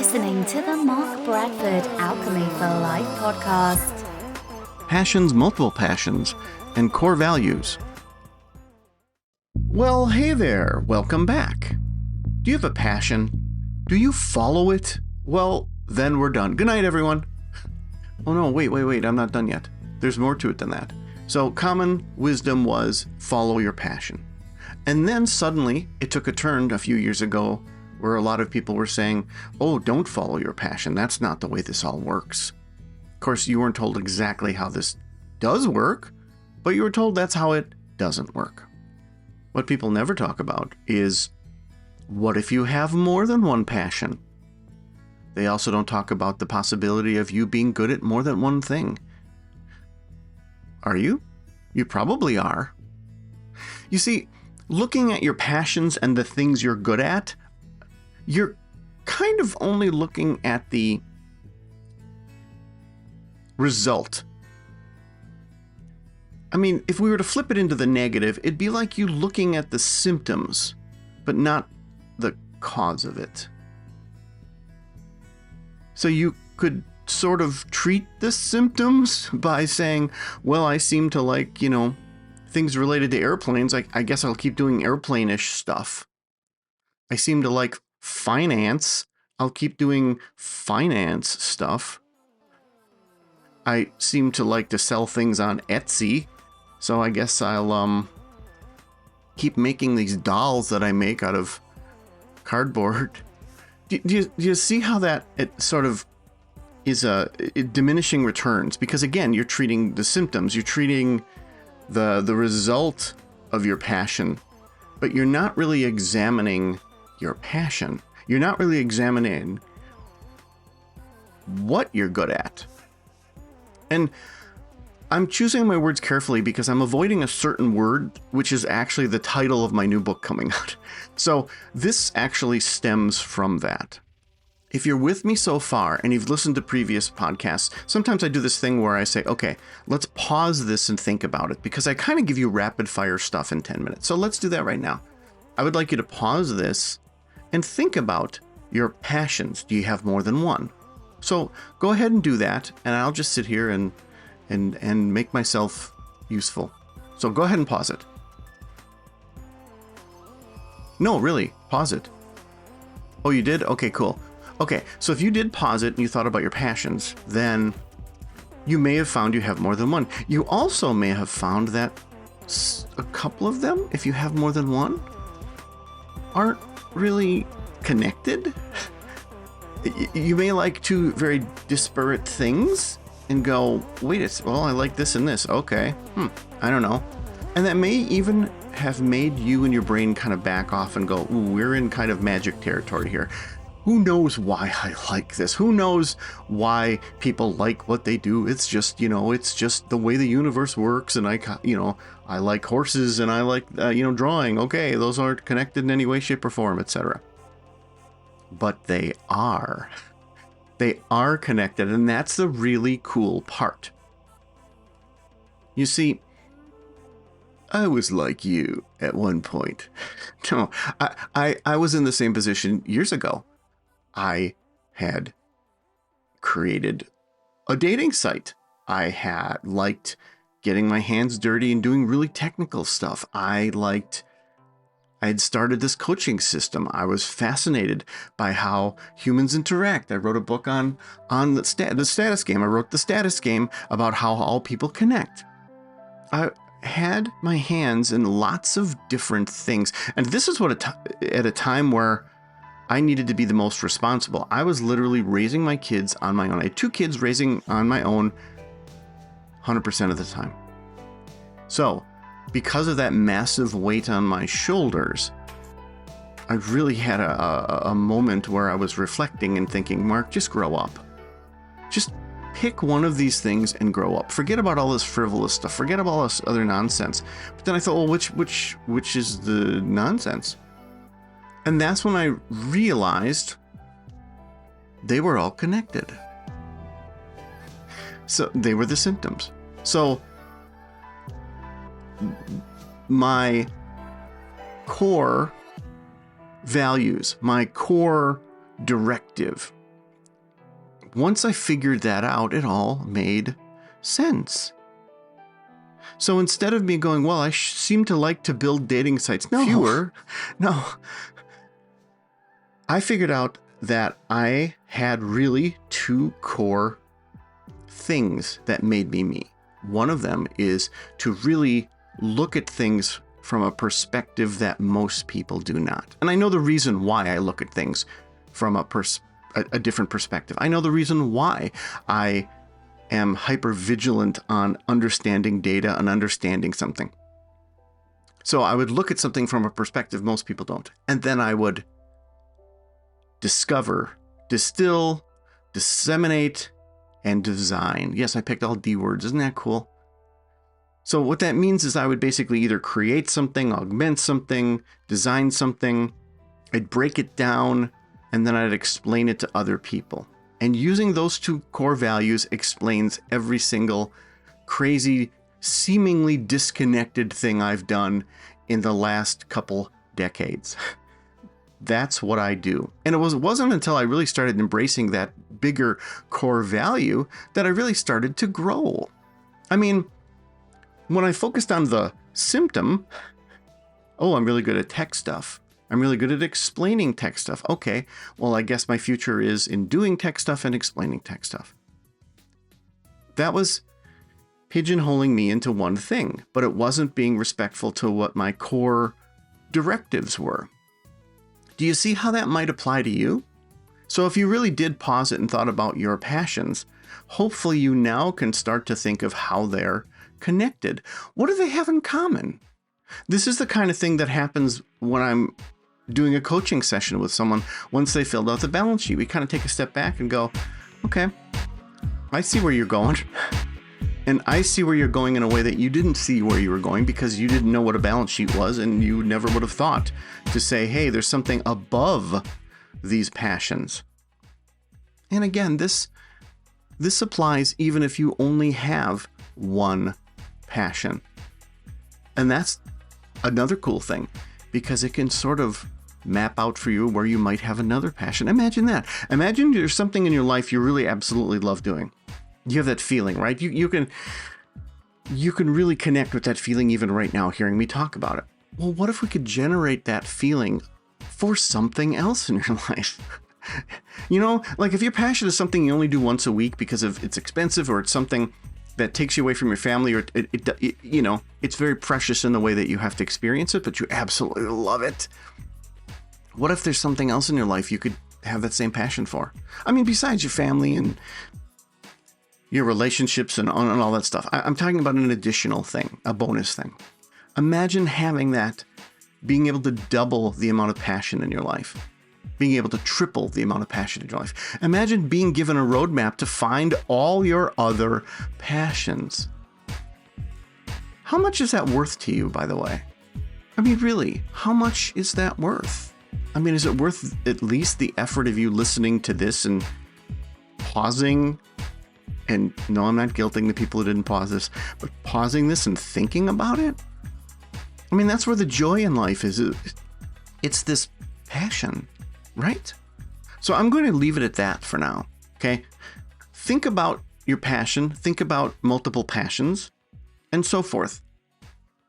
listening to the Mark Bradford Alchemy for Life podcast. Passions, multiple passions, and core values. Well, hey there. Welcome back. Do you have a passion? Do you follow it? Well, then we're done. Good night, everyone. Oh no, wait. I'm not done yet. There's more to it than that. So common wisdom was follow your passion. And then suddenly it took a turn a few years ago where a lot of people were saying, oh, don't follow your passion. That's not the way this all works. Of course, you weren't told exactly how this does work, but you were told that's how it doesn't work. What people never talk about is, what if you have more than one passion? They also don't talk about the possibility of you being good at more than one thing. Are you? You probably are. You see, looking at your passions and the things you're good at, you're kind of only looking at the result. I mean, if we were to flip it into the negative, it'd be like you looking at the symptoms, but not the cause of it. So you could sort of treat the symptoms by saying, well, I seem to like, things related to airplanes. I guess I'll keep doing airplane-ish stuff. I seem to like finance. I'll keep doing finance stuff. I seem to like to sell things on Etsy. So I guess I'll keep making these dolls that I make out of cardboard. Do you see how that it sort of is diminishing returns? Because again, you're treating the symptoms, you're treating the result of your passion, but you're not really examining your passion. You're not really examining what you're good at. And I'm choosing my words carefully because I'm avoiding a certain word, which is actually the title of my new book coming out. So this actually stems from that. If you're with me so far and you've listened to previous podcasts, sometimes I do this thing where I say, okay, let's pause this and think about it, because I kind of give you rapid fire stuff in 10 minutes. So let's do that right now. I would like you to pause this and think about your passions. Do you have more than one? So go ahead and do that, and I'll just sit here and make myself useful. So go ahead and pause it. No, really, pause it. Oh, you did? Okay, cool. Okay, so if you did pause it and you thought about your passions, then you may have found you have more than one. You also may have found that a couple of them, if you have more than one, aren't really connected. You may like two very disparate things and go, wait, I like this and this. Okay, I don't know. And that may even have made you and your brain kind of back off and go, ooh, we're in kind of magic territory here. Who knows why I like this? Who knows why people like what they do? It's just, it's just the way the universe works. And I like horses and I like, drawing. Okay, those aren't connected in any way, shape, or form, etc. But they are. They are connected, and that's the really cool part. You see, I was like you at one point. No, I was in the same position years ago. I had created a dating site. I had liked getting my hands dirty and doing really technical stuff. I had started this coaching system. I was fascinated by how humans interact. I wrote a book on the status game. I wrote the status game about how all people connect. I had my hands in lots of different things. And this is at a time where I needed to be the most responsible. I was literally raising my kids on my own. I had 2 kids raising on my own 100% of the time. So, because of that massive weight on my shoulders, I really had a moment where I was reflecting and thinking, Mark, just grow up. Just pick one of these things and grow up. Forget about all this frivolous stuff. Forget about all this other nonsense. But then I thought, well, which is the nonsense? And that's when I realized they were all connected. So they were the symptoms. So my core values, my core directive once I figured that out, it all made sense. So instead of me going, well, I seem to like to build dating sites. No. I figured out that I had really two core things that made me me. One of them is to really look at things from a perspective that most people do not. And I know the reason why I look at things from a different perspective. I know the reason why I am hyper vigilant on understanding data and understanding something. So I would look at something from a perspective most people don't. And then I would discover, distill, disseminate, and design. Yes, I picked all D words. Isn't that cool? So what that means is I would basically either create something, augment something, design something. I'd break it down, and then I'd explain it to other people. And using those two core values explains every single crazy, seemingly disconnected thing I've done in the last couple decades. That's what I do. And it wasn't until I really started embracing that bigger core value that I really started to grow. I mean, when I focused on the symptom, I'm really good at tech stuff. I'm really good at explaining tech stuff. Okay, well, I guess my future is in doing tech stuff and explaining tech stuff. That was pigeonholing me into one thing, but it wasn't being respectful to what my core directives were. Do you see how that might apply to you? So if you really did pause it and thought about your passions, hopefully you now can start to think of how they're connected. What do they have in common? This is the kind of thing that happens when I'm doing a coaching session with someone. Once they filled out the balance sheet, we kind of take a step back and go, okay, I see where you're going. And I see where you're going in a way that you didn't see where you were going because you didn't know what a balance sheet was, and you never would have thought to say, hey, there's something above these passions. And again, this applies even if you only have one passion. And that's another cool thing, because it can sort of map out for you where you might have another passion. Imagine that. Imagine there's something in your life you really absolutely love doing. You have that feeling, right? You can really connect with that feeling even right now, hearing me talk about it. Well, what if we could generate that feeling for something else in your life? You know, like if your passion is something you only do once a week because of it's expensive, or it's something that takes you away from your family, or it's very precious in the way that you have to experience it, but you absolutely love it. What if there's something else in your life you could have that same passion for? I mean, besides your family and your relationships and all that stuff. I'm talking about an additional thing, a bonus thing. Imagine having that, being able to double the amount of passion in your life, being able to triple the amount of passion in your life. Imagine being given a roadmap to find all your other passions. How much is that worth to you, by the way? I mean, really, how much is that worth? I mean, is it worth at least the effort of you listening to this and pausing? And no, I'm not guilting the people who didn't pause this, but pausing this and thinking about it. I mean, that's where the joy in life is. It's this passion, right? So I'm going to leave it at that for now. Okay. Think about your passion, think about multiple passions, and so forth.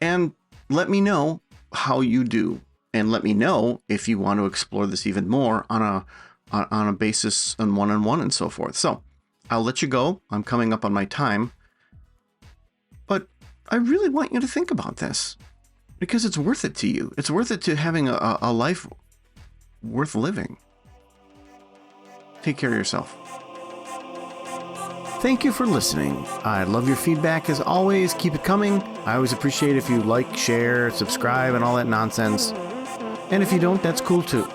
And let me know how you do. And let me know if you want to explore this even more on a basis on one-on-one and so forth. So I'll let you go. I'm coming up on my time. But I really want you to think about this, because it's worth it to you. It's worth it to having a life worth living. Take care of yourself. Thank you for listening. I love your feedback as always. Keep it coming. I always appreciate if you like, share, subscribe, and all that nonsense. And if you don't, that's cool too.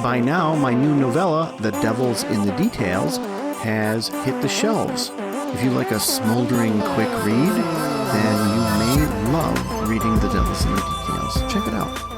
By now, my new novella, The Devil's in the Details, has hit the shelves. If you like a smoldering quick read, then you may love reading The Devil's in the Details. Check it out.